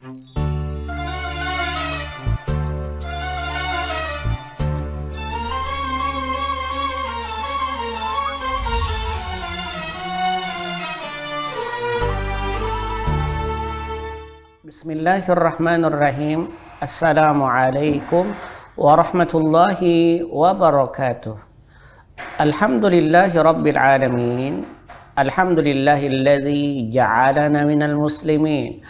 Bismillahirrahmanirrahim. Assalamualaikum warahmatullahi wabarakatuh. Alhamdulillahi rabbil alamin. Alhamdulillahilladzi ja'alana minal muslimin.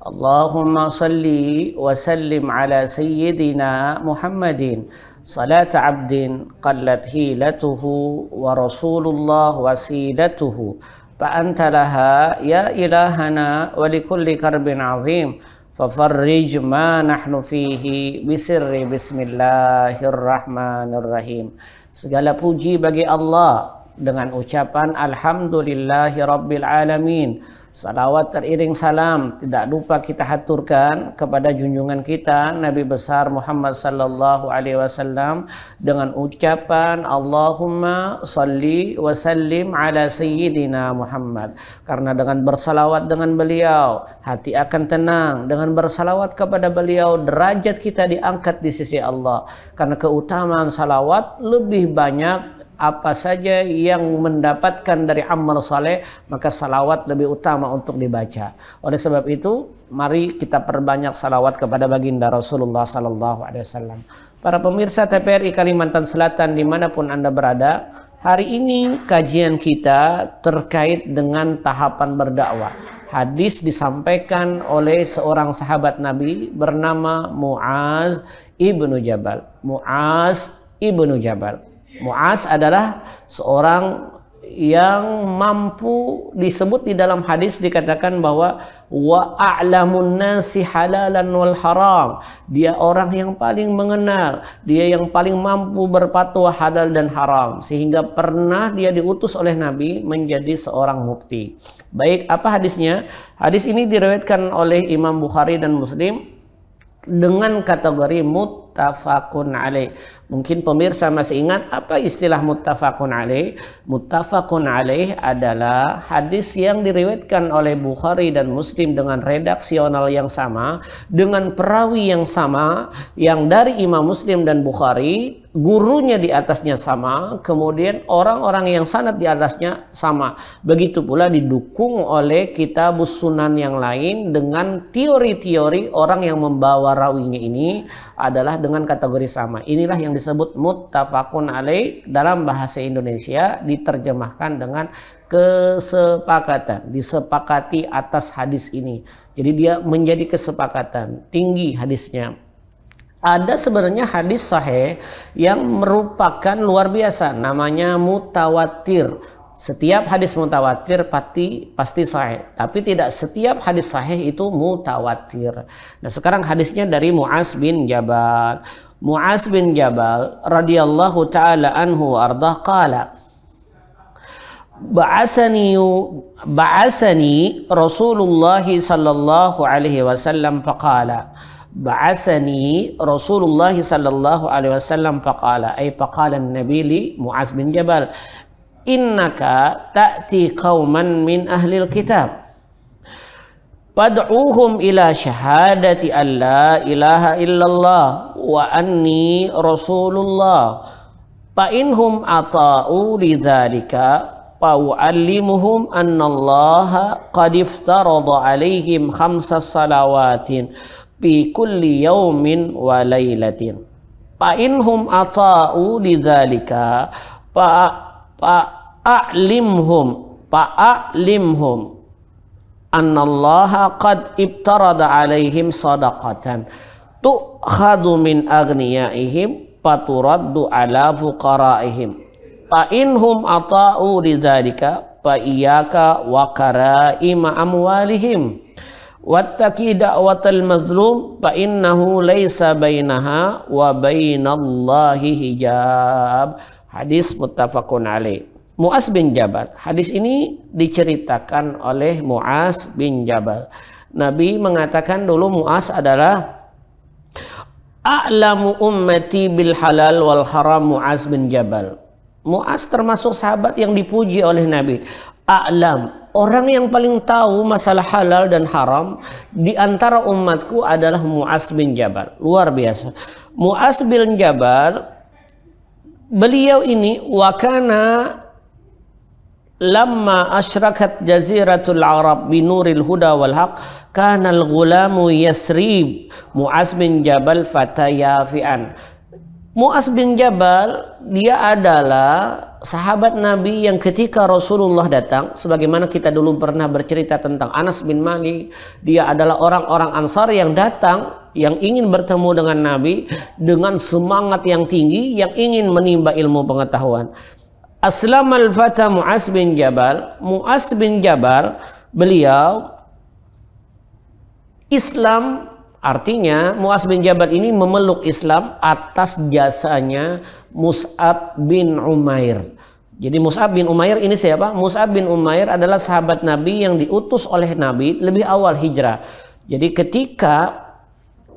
Allahumma salli wa sallim ala sayyidina Muhammadin salata abdin qallat hilatuhu wa rasulullah wasilatuhu فأنت لها يا إلهنا ولكل كرب عظيم ففرج ما نحن فيه بسر بسم الله الرحمن الرحيم. Segala puji bagi Allah dengan ucapan Alhamdulillahi Rabbil Alamin. Salawat teriring salam tidak lupa kita haturkan kepada junjungan kita Nabi besar Muhammad sallallahu alaihi wasallam dengan ucapan Allahumma salli wa sallim ala sayyidina Muhammad. Karena dengan bersalawat dengan beliau hati akan tenang, dengan bersalawat kepada beliau derajat kita diangkat di sisi Allah. Karena keutamaan salawat lebih banyak apa saja yang mendapatkan dari amal saleh, maka salawat lebih utama untuk dibaca. Oleh sebab itu, mari kita perbanyak salawat kepada baginda Rasulullah sallallahu alaihi wasallam. Para pemirsa TPRI Kalimantan Selatan dimanapun Anda berada, hari ini kajian kita terkait dengan tahapan berdakwah. Hadis disampaikan oleh seorang sahabat Nabi bernama Muaz ibnu Jabal. Muaz ibnu Jabal. Muaz adalah seorang yang mampu disebut di dalam hadis dikatakan bahwa wa a'lamun nasi halalan wal haram. Dia orang yang paling mengenal, dia yang paling mampu berfatwa halal dan haram, sehingga pernah dia diutus oleh Nabi menjadi seorang mufti. Baik, apa hadisnya? Hadis ini diriwayatkan oleh Imam Bukhari dan Muslim dengan kategori muttafaqun alaih. Mungkin pemirsa masih ingat apa istilah muttafaqun alaih? Muttafaqun alaih adalah hadis yang diriwayatkan oleh Bukhari dan Muslim dengan redaksional yang sama, dengan perawi yang sama, yang dari Imam Muslim dan Bukhari, gurunya di atasnya sama, kemudian orang-orang yang sanad di atasnya sama. Begitu pula didukung oleh kitabus sunan yang lain dengan teori-teori orang yang membawa rawinya ini adalah dengan kategori sama. Inilah yang disebut muttafaqun alaih, dalam bahasa Indonesia diterjemahkan dengan kesepakatan, disepakati atas hadis ini. Jadi dia menjadi kesepakatan, tinggi hadisnya. Ada sebenarnya hadis sahih yang merupakan luar biasa, namanya mutawatir. Setiap hadis mutawatir pasti sahih, tapi tidak setiap hadis sahih itu mutawatir. Nah, sekarang hadisnya dari Muaz bin Jabal. Muaz bin Jabal radhiyallahu taala anhu ardah qala ba'asani Rasulullah sallallahu alaihi wasallam faqala ba'asani Rasulullah sallallahu alaihi wasallam faqala ay faqala an-nabi li Muaz bin Jabal innaka ta'ti qauman min ahlil kitab fad'uhum ila syahadati an la ilaha illallah wa anni rasulullah fa inhum ata'u lidzalika fa u'allimuhum annallaha qad iftarada alaihim khamsa salawatin fi kulli yaumin wa lailatin fa inhum ata'u lidzalika fa'alimhum annallaha qad ibtarada alaihim sadaqatan tu'khadu min aghniyaihim faturaddu ala fuqaraihim fa inhum ata'u lidzalika fa iyyaka wa karaima amwalihim wattaqi da'watal mazlum fa innahu laisa bainaha wa bainallahi hijab. Hadis muttafaqun alaih. Muaz bin Jabal. Hadis ini diceritakan oleh Muaz bin Jabal. Nabi mengatakan dulu Muaz adalah a'lamu ummati bil halal wal haram. Muaz bin Jabal. Muaz termasuk sahabat yang dipuji oleh Nabi. A'lam, orang yang paling tahu masalah halal dan haram di antara umatku adalah Mu'az bin Jabal. Luar biasa. Mu'az bin Jabal, beliau ini wakana lamma asyrakat jaziratul Arab binuril huda wal haq kana al-ghulamu yasrib Mu'az bin Jabal fatayafian. Mu'az bin Jabal dia adalah sahabat Nabi yang ketika Rasulullah datang, sebagaimana kita dulu pernah bercerita tentang Anas bin Malik, dia adalah orang-orang Ansar yang datang yang ingin bertemu dengan Nabi dengan semangat yang tinggi, yang ingin menimba ilmu pengetahuan. Aslamal fata Mu'az bin Jabal. Mu'az bin Jabal beliau Islam, artinya Mu'az bin Jabal ini memeluk Islam atas jasanya Mus'ab bin Umair. Jadi Mus'ab bin Umair ini siapa? Mus'ab bin Umair adalah sahabat Nabi yang diutus oleh Nabi lebih awal hijrah. Jadi ketika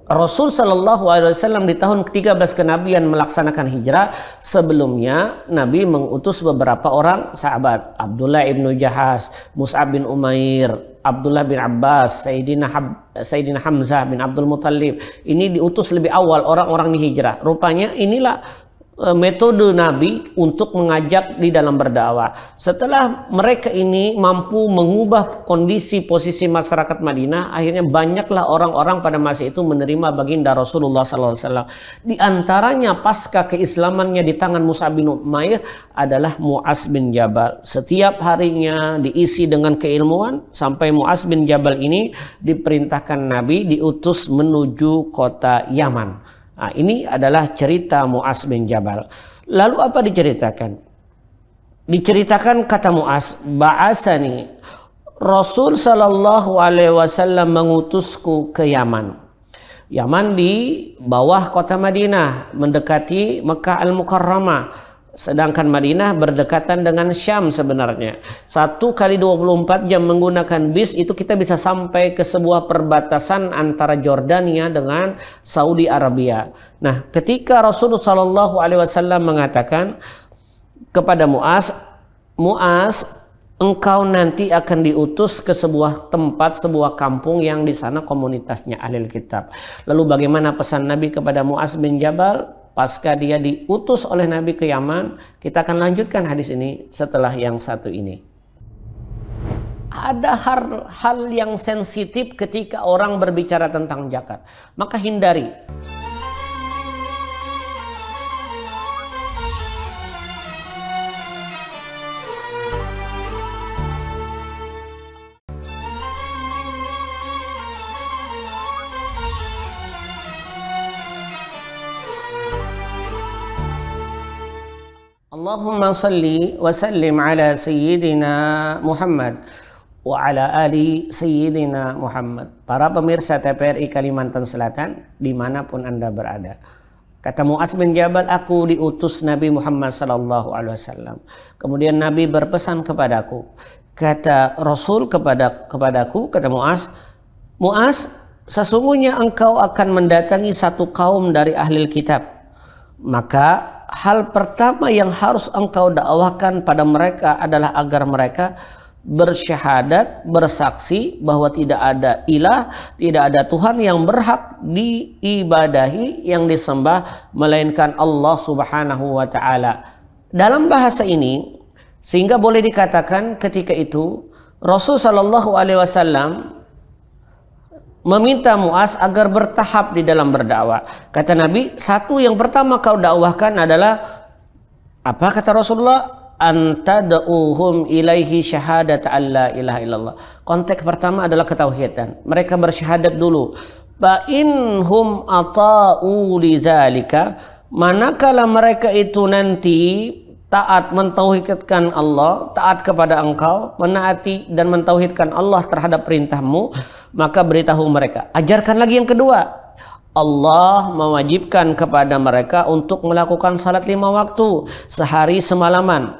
Rasul Shallallahu Alaihi Wasallam di tahun ke-13 kenabian melaksanakan hijrah, sebelumnya Nabi mengutus beberapa orang sahabat, Abdullah ibnu Jahaz, Mus'ab bin Umair, Abdullah bin Abbas, Sayyidina Hamzah bin Abdul Muttalib. Ini diutus lebih awal orang-orang di hijrah. Rupanya inilah metode Nabi untuk mengajak di dalam berdakwah. Setelah mereka ini mampu mengubah kondisi posisi masyarakat Madinah, akhirnya banyaklah orang-orang pada masa itu menerima baginda Rasulullah SAW. Di antaranya pasca keislamannya di tangan Mus'ab bin Umair adalah Mu'az bin Jabal. Setiap harinya diisi dengan keilmuan sampai Mu'az bin Jabal ini diperintahkan Nabi diutus menuju kota Yaman. Nah, ini adalah cerita Mu'az bin Jabal. Lalu apa diceritakan? Diceritakan kata Mu'az, ba'asani Rasul Sallallahu Alaihi Wasallam mengutusku ke Yaman. Yaman di bawah kota Madinah, mendekati Mekah Al-Mukarramah. Sedangkan Madinah berdekatan dengan Syam sebenarnya. 1 kali 24 jam menggunakan bis itu kita bisa sampai ke sebuah perbatasan antara Jordania dengan Saudi Arabia. Nah, ketika Rasulullah Shallallahu Alaihi Wasallam mengatakan kepada Mu'az, Mu'az, engkau nanti akan diutus ke sebuah tempat, sebuah kampung yang di sana komunitasnya Ahlul Kitab. Lalu bagaimana pesan Nabi kepada Mu'az bin Jabal? Pasca dia diutus oleh Nabi ke Yaman, kita akan lanjutkan hadis ini setelah yang satu ini. Ada hal yang sensitif ketika orang berbicara tentang zakat, maka hindari. Allahumma salli wa sallim ala Sayyidina Muhammad wa ala ali Sayyidina Muhammad. Para pemirsa TPRI Kalimantan Selatan dimanapun Anda berada, kata Mu'az bin Jabal, aku diutus Nabi Muhammad sallallahu alaihi wasallam. Kemudian Nabi berpesan kepadaku, kata Rasul kepadaku, kata Mu'az, Mu'az, sesungguhnya engkau akan mendatangi satu kaum dari ahli kitab, maka hal pertama yang harus engkau dakwahkan pada mereka adalah agar mereka bersyahadat, bersaksi bahwa tidak ada ilah, tidak ada Tuhan yang berhak diibadahi, yang disembah melainkan Allah Subhanahu wa taala. Dalam bahasa ini sehingga boleh dikatakan ketika itu Rasul sallallahu alaihi wasallam meminta Mu'az agar bertahap di dalam berdakwah. Kata Nabi, satu yang pertama kau dakwahkan adalah apa? Kata Rasulullah, antad'uhum ilaihi syahadat alla ilaha illallah. Konteks pertama adalah ketauhidan. Mereka bersyahadat dulu. Fa inhum ata'u lidzalika, manakala mereka itu nanti taat mentauhidkan Allah, taat kepada engkau, menaati dan mentauhidkan Allah terhadap perintahmu, maka beritahu mereka. Ajarkan lagi yang kedua, Allah mewajibkan kepada mereka untuk melakukan salat 5 waktu sehari semalaman.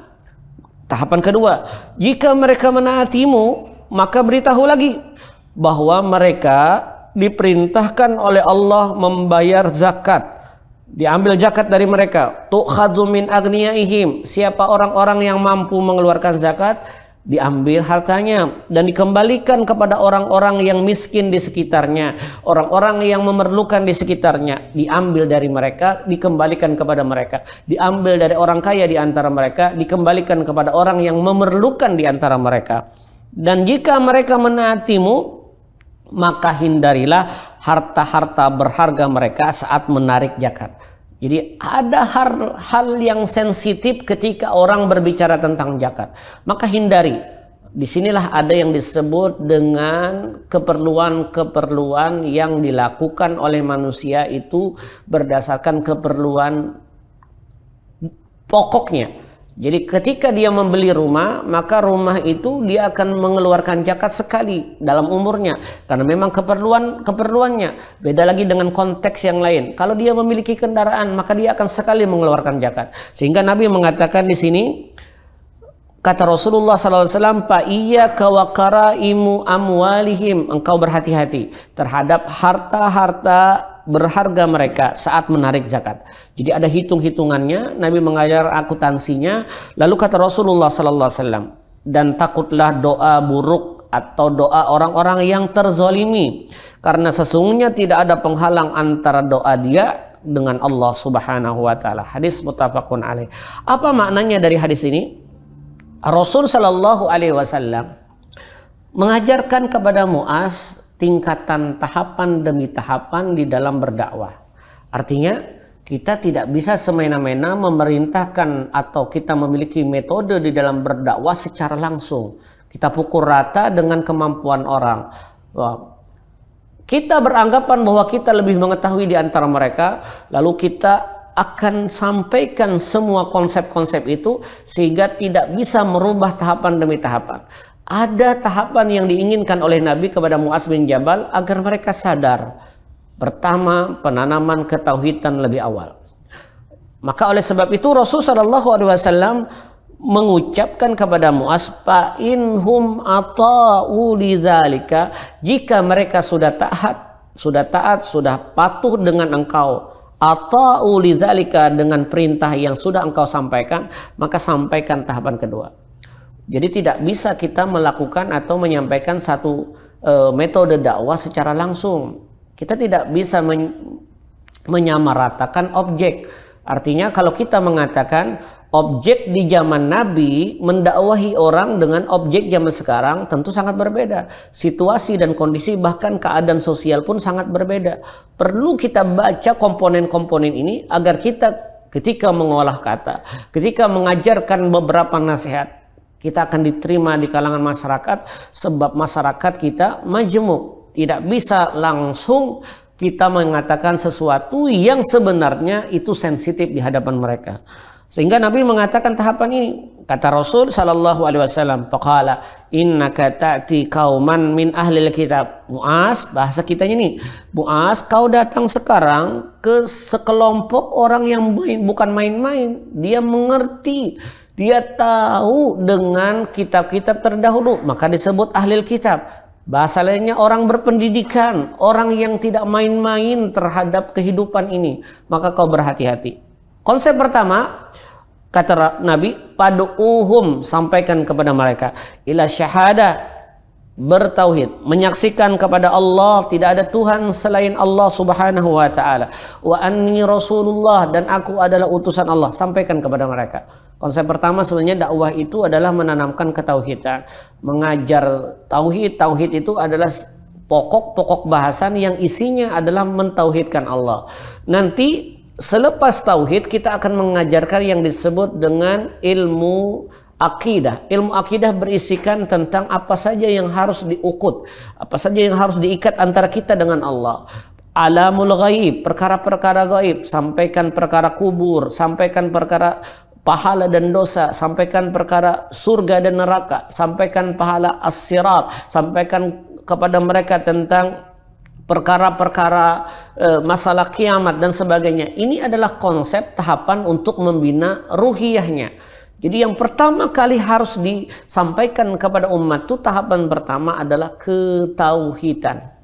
Tahapan kedua, jika mereka menaatimu, maka beritahu lagi bahwa mereka diperintahkan oleh Allah membayar zakat. Diambil zakat dari mereka. Tu'khadhu min agniyaihim. Siapa orang-orang yang mampu mengeluarkan zakat, diambil hartanya dan dikembalikan kepada orang-orang yang miskin di sekitarnya, orang-orang yang memerlukan di sekitarnya, diambil dari mereka, dikembalikan kepada mereka, diambil dari orang kaya di antara mereka, dikembalikan kepada orang yang memerlukan di antara mereka. Dan jika mereka menaatimu, maka hindarilah harta-harta berharga mereka saat menarik zakat. Jadi ada hal yang sensitif ketika orang berbicara tentang zakat, maka hindari. Disinilah ada yang disebut dengan keperluan-keperluan yang dilakukan oleh manusia itu berdasarkan keperluan pokoknya. Jadi ketika dia membeli rumah, maka rumah itu dia akan mengeluarkan zakat sekali dalam umurnya, karena memang keperluannya. Beda lagi dengan konteks yang lain. Kalau dia memiliki kendaraan, maka dia akan sekali mengeluarkan zakat. Sehingga Nabi mengatakan di sini, kata Rasulullah SAW, "Fa iyyaka wa qaraimu amwalihim," engkau berhati-hati terhadap harta-harta berharga mereka saat menarik zakat. Jadi ada hitung-hitungannya. Nabi mengajar akuntansinya. Lalu kata Rasulullah SAW, dan takutlah doa buruk atau doa orang-orang yang terzolimi, karena sesungguhnya tidak ada penghalang antara doa dia dengan Allah Subhanahu wa Ta'ala. Hadis muttafaqun alaih. Apa maknanya dari hadis ini? Rasul Shallallahu Alaihi Wasallam mengajarkan kepada Muaz tingkatan tahapan demi tahapan di dalam berdakwah. Artinya kita tidak bisa semena-mena memerintahkan atau kita memiliki metode di dalam berdakwah secara langsung. Kita pukul rata dengan kemampuan orang. Kita beranggapan bahwa kita lebih mengetahui di antara mereka, lalu kita akan sampaikan semua konsep-konsep itu sehingga tidak bisa merubah tahapan demi tahapan. Ada tahapan yang diinginkan oleh Nabi kepada Muaz bin Jabal agar mereka sadar. Pertama, penanaman ketauhidan lebih awal. Maka oleh sebab itu Rasulullah SAW mengucapkan kepada Muaz, "Fa inhum ata'u lidzalika," jika mereka sudah taat, sudah patuh dengan engkau, ata'u lidzalika, dengan perintah yang sudah engkau sampaikan, maka sampaikan tahapan kedua. Jadi tidak bisa kita melakukan atau menyampaikan satu metode dakwah secara langsung. Kita tidak bisa menyamaratakan objek. Artinya kalau kita mengatakan objek di zaman Nabi mendakwahi orang dengan objek zaman sekarang, tentu sangat berbeda. Situasi dan kondisi bahkan keadaan sosial pun sangat berbeda. Perlu kita baca komponen-komponen ini agar kita ketika mengolah kata, ketika mengajarkan beberapa nasihat, kita akan diterima di kalangan masyarakat, sebab masyarakat kita majemuk. Tidak bisa langsung kita mengatakan sesuatu yang sebenarnya itu sensitif di hadapan mereka. Sehingga Nabi mengatakan tahapan ini. Kata Rasul sallallahu alaihi wasallam, faqala innaka ta'ti qauman min ahlil kitab. Muaz, bahasa kitanya nih, Muaz, kau datang sekarang ke sekelompok orang yang bukan main-main. Dia mengerti, dia tahu dengan kitab-kitab terdahulu, maka disebut ahlil kitab. Bahasa lainnya orang berpendidikan, orang yang tidak main-main terhadap kehidupan ini. Maka kau berhati-hati. Konsep pertama, kata Nabi, padu'uhum, sampaikan kepada mereka, ila syahada, bertauhid, menyaksikan kepada Allah tidak ada Tuhan selain Allah Subhanahu wa Ta'ala, wa anni Rasulullah, dan aku adalah utusan Allah. Sampaikan kepada mereka. Konsep pertama sebenarnya dakwah itu adalah menanamkan ketauhidan, mengajar tauhid. Tauhid itu adalah pokok-pokok bahasan yang isinya adalah mentauhidkan Allah. Nanti selepas tauhid kita akan mengajarkan yang disebut dengan ilmu akidah. Ilmu akidah berisikan tentang apa saja yang harus diukut, apa saja yang harus diikat antara kita dengan Allah. Alamul ghaib, perkara-perkara gaib, sampaikan perkara kubur, sampaikan perkara pahala dan dosa, sampaikan perkara surga dan neraka, sampaikan pahala as-sirat, sampaikan kepada mereka tentang perkara-perkara masalah kiamat dan sebagainya. Ini adalah konsep tahapan untuk membina ruhiyahnya. Jadi yang pertama kali harus disampaikan kepada umat itu, tahapan pertama adalah ketauhidan.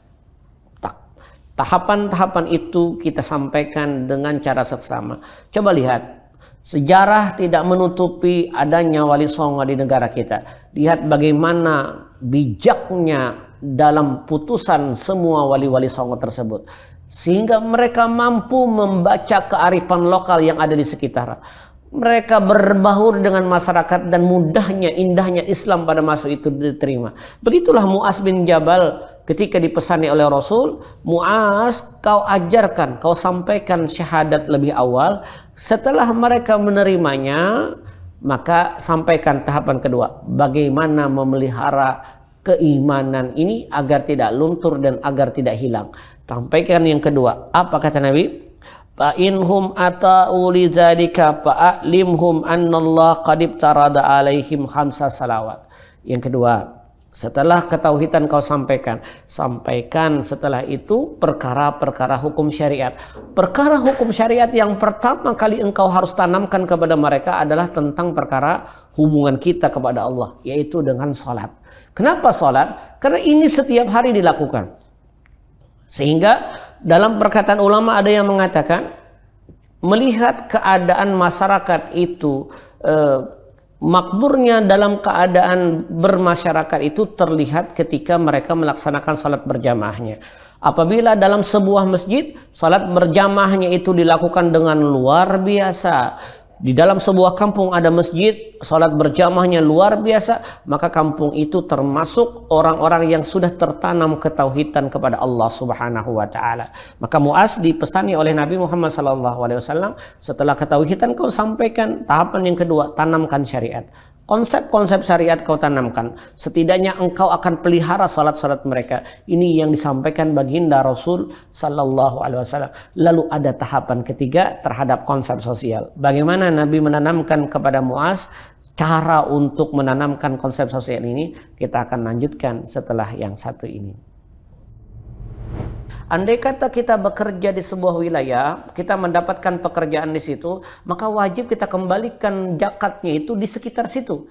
Tahapan-tahapan itu kita sampaikan dengan cara seksama. Coba lihat, Sejarah tidak menutupi adanya wali songo di negara kita. Lihat bagaimana bijaknya dalam putusan semua wali-wali songo tersebut. Sehingga mereka mampu membaca kearifan lokal yang ada di sekitar. Mereka berbaur dengan masyarakat dan mudahnya, indahnya Islam pada masa itu diterima. Begitulah Mu'az bin Jabal ketika dipesani oleh Rasul, Mu'az, kau ajarkan, kau sampaikan syahadat lebih awal. Setelah mereka menerimanya, maka sampaikan tahapan kedua. Bagaimana memelihara keimanan ini agar tidak luntur dan agar tidak hilang. Sampaikan yang kedua. Apa kata Nabi? Fa inhum ata'u lidzalika fa'alimhum annallah qad ibtarada alaihim khamsa salawat. Yang kedua, setelah ketauhidan kau sampaikan setelah itu perkara-perkara hukum syariat. Perkara hukum syariat yang pertama kali engkau harus tanamkan kepada mereka adalah tentang perkara hubungan kita kepada Allah, yaitu dengan salat. Kenapa salat? Karena ini setiap hari dilakukan. Sehingga dalam perkataan ulama ada yang mengatakan, melihat keadaan masyarakat itu makmurnya dalam keadaan bermasyarakat itu terlihat ketika mereka melaksanakan salat berjamaahnya. Apabila dalam sebuah masjid salat berjamaahnya itu dilakukan dengan luar biasa, di dalam sebuah kampung ada masjid, salat berjamaahnya luar biasa, maka kampung itu termasuk orang-orang yang sudah tertanam ketauhidan kepada Allah Subhanahu wa taala. Maka Mu'az dipesani oleh Nabi Muhammad SAW, setelah ketauhidan kau sampaikan, tahapan yang kedua, tanamkan syariat. Konsep-konsep syariat kau tanamkan. Setidaknya engkau akan pelihara salat-salat mereka. Ini yang disampaikan baginda Rasul sallallahu alaihi wasallam. Lalu ada tahapan ketiga terhadap konsep sosial. Bagaimana Nabi menanamkan kepada Mu'az cara untuk menanamkan konsep sosial ini, kita akan lanjutkan setelah yang satu ini. Andai kata kita bekerja di sebuah wilayah, kita mendapatkan pekerjaan di situ, maka wajib kita kembalikan zakatnya itu di sekitar situ.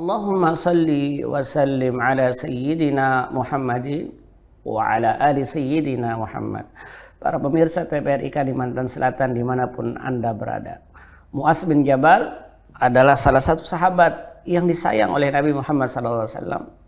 Allahumma salli wa sallim ala sayyidina Muhammadin wa ala ali sayyidina Muhammad. Para pemirsa TVRI Kalimantan Selatan dimanapun Anda berada, Mu'az bin Jabal adalah salah satu sahabat yang disayang oleh Nabi Muhammad SAW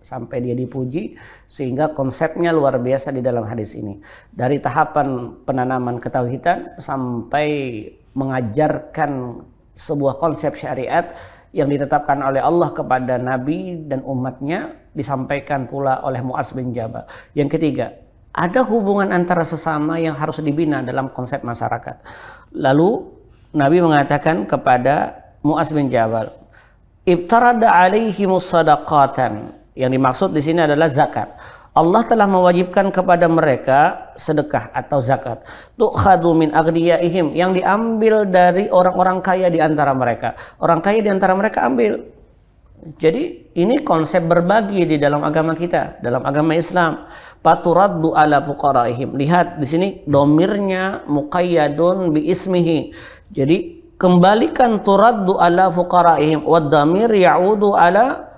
sampai dia dipuji, sehingga konsepnya luar biasa di dalam hadis ini. Dari tahapan penanaman ketauhidan sampai mengajarkan sebuah konsep syariat yang ditetapkan oleh Allah kepada Nabi dan umatnya, disampaikan pula oleh Mu'az bin Jabal. Yang ketiga, ada hubungan antara sesama yang harus dibina dalam konsep masyarakat. Lalu Nabi mengatakan kepada Mu'az bin Jabal, ibtarada alaihimus sadaqatan. Yang dimaksud di sini adalah zakat. Allah telah mewajibkan kepada mereka sedekah atau zakat. Tu'khadhu min aghniyaihim, yang diambil dari orang-orang kaya di antara mereka. Orang kaya di antara mereka ambil. Jadi ini konsep berbagi di dalam agama kita, dalam agama Islam. Paturaddu ala fuqaraihim. Lihat di sini domirnya muqayyadun bi ismihi. Jadi kembalikan turaddu ala fuqaraihim, wad damir ya'udu ala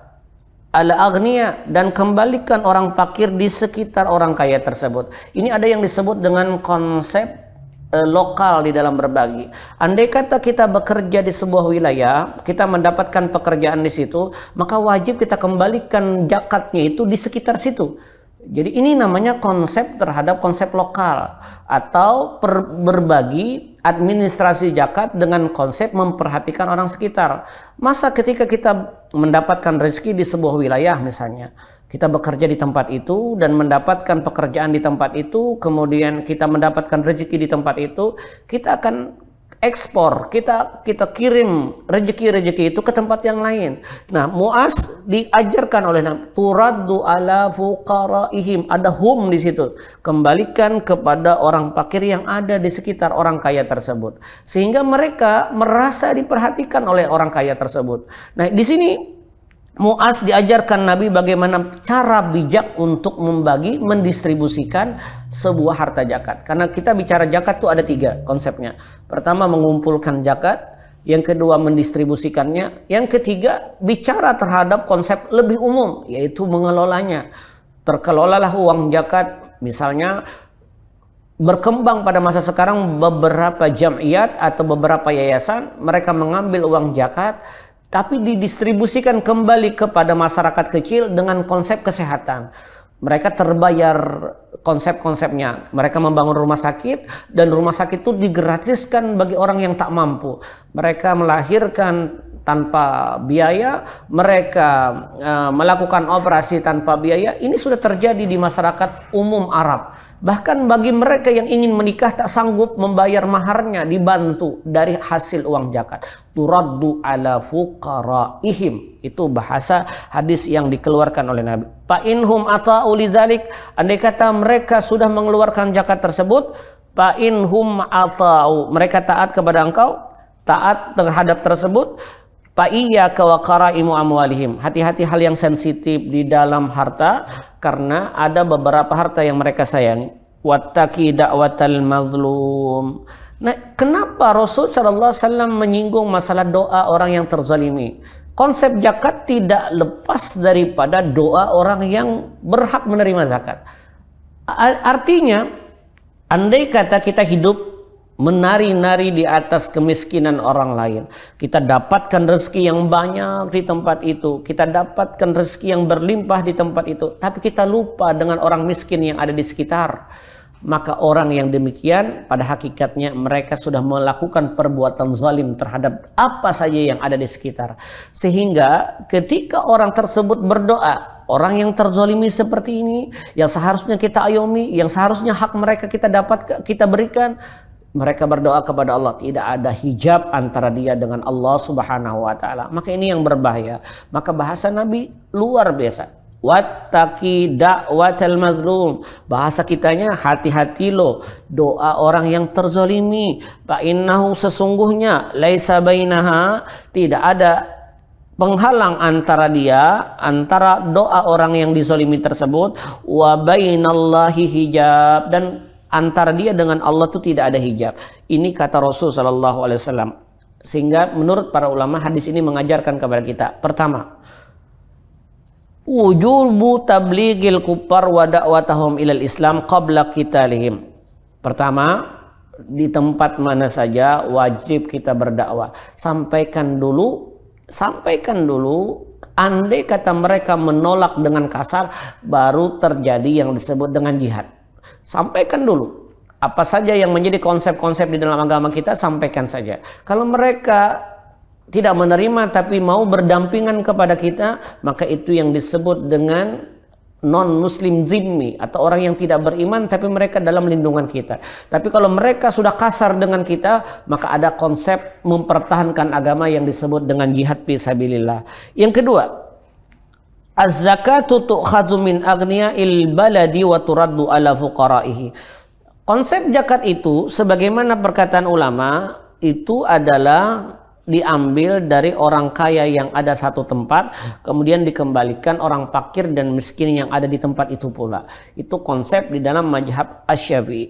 aghniya, dan kembalikan orang fakir di sekitar orang kaya tersebut. Ini ada yang disebut dengan konsep lokal di dalam berbagi. Andai kata kita bekerja di sebuah wilayah, kita mendapatkan pekerjaan di situ, maka wajib kita kembalikan zakatnya itu di sekitar situ. Jadi ini namanya konsep terhadap konsep lokal atau berbagi administrasi zakat dengan konsep memperhatikan orang sekitar. Masa ketika kita mendapatkan rezeki di sebuah wilayah, misalnya kita bekerja di tempat itu dan mendapatkan pekerjaan di tempat itu, kemudian kita mendapatkan rezeki di tempat itu, kita akan ekspor, kita kirim rezeki-rezeki itu ke tempat yang lain. Nah, Mu'az diajarkan oleh Nabi, turaddu ala fuqaraihim, ada hum di situ. Kembalikan kepada orang fakir yang ada di sekitar orang kaya tersebut, sehingga mereka merasa diperhatikan oleh orang kaya tersebut. Nah, di sini Mu'adz diajarkan Nabi bagaimana cara bijak untuk membagi, mendistribusikan sebuah harta zakat. Karena kita bicara zakat itu ada 3 konsepnya. Pertama, mengumpulkan zakat. Yang kedua, mendistribusikannya. Yang ketiga, bicara terhadap konsep lebih umum, yaitu mengelolanya. Terkelolalah uang zakat, misalnya berkembang pada masa sekarang beberapa jam'iyat atau beberapa yayasan, mereka mengambil uang zakat tapi didistribusikan kembali kepada masyarakat kecil dengan konsep kesehatan. Mereka terbayar konsep-konsepnya. Mereka membangun rumah sakit dan rumah sakit itu digratiskan bagi orang yang tak mampu. Mereka melahirkan tanpa biaya, mereka melakukan operasi tanpa biaya. Ini sudah terjadi di masyarakat umum Arab. Bahkan bagi mereka yang ingin menikah tak sanggup membayar maharnya, dibantu dari hasil uang zakat. Turaddu ala fuqaraihim. Itu bahasa hadis yang dikeluarkan oleh Nabi. Fa inhum ata'u lidzalik, andai kata mereka sudah mengeluarkan zakat tersebut, fa inhum ata'u, mereka taat kepada engkau, taat terhadap tersebut. Fa iyyaka wa qaraimu amwalihim. Hati-hati hal yang sensitif di dalam harta, karena ada beberapa harta yang mereka sayangi. Wattaqi da'watal mazlum. Nah, kenapa Rasul sallallahu alaihi wasallam menyinggung masalah doa orang yang terzalimi? Konsep zakat tidak lepas daripada doa orang yang berhak menerima zakat. Artinya, andai kata kita hidup menari-nari di atas kemiskinan orang lain, kita dapatkan rezeki yang banyak di tempat itu, kita dapatkan rezeki yang berlimpah di tempat itu, tapi kita lupa dengan orang miskin yang ada di sekitar, maka orang yang demikian pada hakikatnya mereka sudah melakukan perbuatan zalim terhadap apa saja yang ada di sekitar. Sehingga ketika orang tersebut berdoa, orang yang terzalimi seperti ini yang seharusnya kita ayomi, yang seharusnya hak mereka kita dapat, kita berikan, mereka berdoa kepada Allah, tidak ada hijab antara dia dengan Allah Subhanahu wa taala. Maka ini yang berbahaya. Maka bahasa Nabi luar biasa. Wattaqi da'watal mazlum. Bahasa kitanya, hati-hati loh doa orang yang terzalimi. Fa innahu, sesungguhnya, laisa bainaha, tidak ada penghalang antara dia, antara doa orang yang dizalimi tersebut, wa bainallahi hijab, dan antara dia dengan Allah itu tidak ada hijab. Ini kata Rasul sallallahu alaihi wasallam. Sehingga menurut para ulama hadis ini mengajarkan kepada kita, pertama, wujubu tablighil kuffar wa da'watahum ilal Islam qabla qitalihim. Pertama, di tempat mana saja wajib kita berdakwah. Sampaikan dulu, andai kata mereka menolak dengan kasar, baru terjadi yang disebut dengan jihad. Sampaikan dulu apa saja yang menjadi konsep-konsep di dalam agama kita, sampaikan saja. Kalau mereka tidak menerima tapi mau berdampingan kepada kita, maka itu yang disebut dengan non-muslim zimmi, atau orang yang tidak beriman tapi mereka dalam lindungan kita. Tapi kalau mereka sudah kasar dengan kita, maka ada konsep mempertahankan agama yang disebut dengan jihad fi sabilillah. Yang kedua, az-zakatu tu'khadhu min aghniya'il baladi wa turaddu ala fuqara'ihi. Konsep zakat itu, sebagaimana perkataan ulama, itu adalah diambil dari orang kaya yang ada satu tempat, kemudian dikembalikan orang fakir dan miskin yang ada di tempat itu pula. Itu konsep di dalam mazhab Asy-Syafi'i.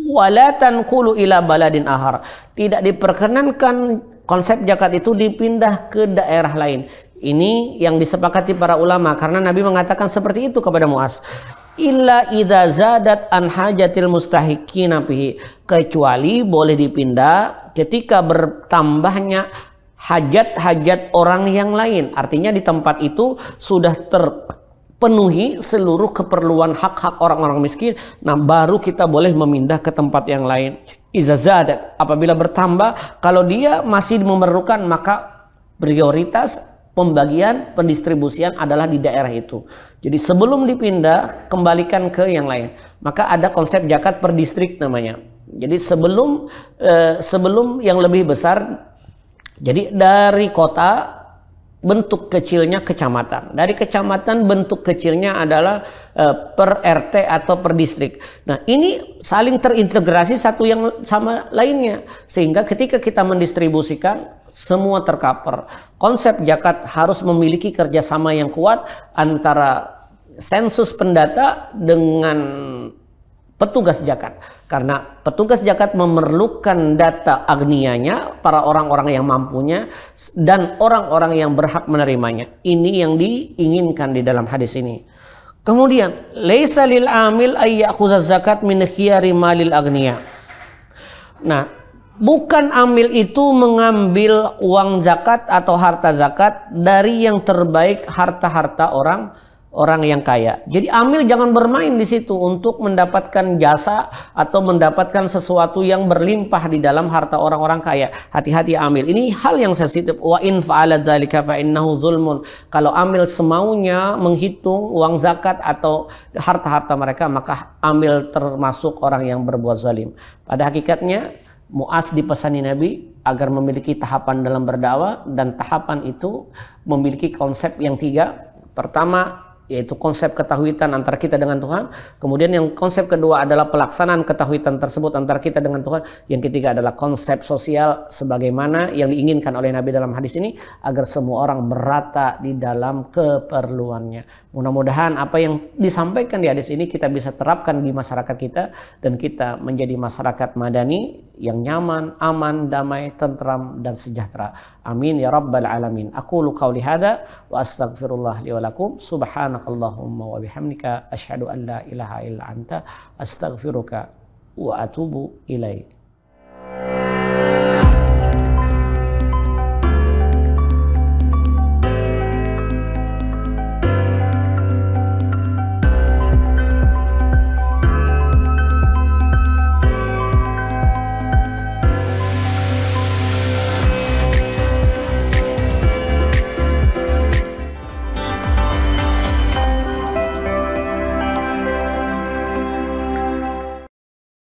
Wala tanqulu ila baladin ahar. Tidak diperkenankan konsep zakat itu dipindah ke daerah lain. Ini yang disepakati para ulama, karena Nabi mengatakan seperti itu kepada Mu'adz. Illa idza zadat an hajatil mustahiqina fihi, kecuali boleh dipindah ketika bertambahnya hajat-hajat orang yang lain. Artinya di tempat itu sudah terpenuhi seluruh keperluan hak-hak orang-orang miskin, nah baru kita boleh memindah ke tempat yang lain. Idza zadat, apabila bertambah, kalau dia masih memerlukan, maka prioritas pembagian, pendistribusian adalah di daerah itu. Jadi sebelum dipindah, kembalikan ke yang lain. Maka ada konsep zakat per distrik namanya. Jadi sebelum yang lebih besar, jadi dari kota bentuk kecilnya kecamatan. Dari kecamatan bentuk kecilnya adalah per RT atau per distrik. Nah, ini saling terintegrasi satu yang sama lainnya. Sehingga ketika kita mendistribusikan, semua tercover. Konsep zakat harus memiliki kerjasama yang kuat antara sensus pendata dengan petugas zakat, karena petugas zakat memerlukan data agnianya, para orang-orang yang mampunya dan orang-orang yang berhak menerimanya. Ini yang diinginkan di dalam hadis ini. Kemudian, laisa lil amil ay ya'khudz zakat min khiyari malil agniya. Nah, bukan amil itu mengambil uang zakat atau harta zakat dari yang terbaik harta-harta orang yang kaya. Jadi amil jangan bermain di situ untuk mendapatkan jasa atau mendapatkan sesuatu yang berlimpah di dalam harta orang-orang kaya. Hati-hati amil. Ini hal yang sensitif. Wa in fa'ala dzalika fa innahu zulmun. Kalau amil semaunya menghitung uang zakat atau harta-harta mereka, maka amil termasuk orang yang berbuat zalim. Pada hakikatnya Mu'az dipesani Nabi agar memiliki tahapan dalam berdakwah, dan tahapan itu memiliki konsep yang 3. Pertama, yaitu konsep ketauhidan antara kita dengan Tuhan. Kemudian yang konsep kedua adalah pelaksanaan ketauhidan tersebut antara kita dengan Tuhan. Yang ketiga adalah konsep sosial sebagaimana yang diinginkan oleh Nabi dalam hadis ini, agar semua orang merata di dalam keperluannya. Mudah-mudahan apa yang disampaikan di hadis ini kita bisa terapkan di masyarakat kita, dan kita menjadi masyarakat madani yang nyaman, aman, damai, tentram, dan sejahtera. Amin ya rabbal alamin. Aqulu qauli hadza wa astaghfirullah li wa lakum. Subhanakallahumma wa bihamdika asyhadu an la ilaha illa anta astaghfiruka wa atubu ilaik.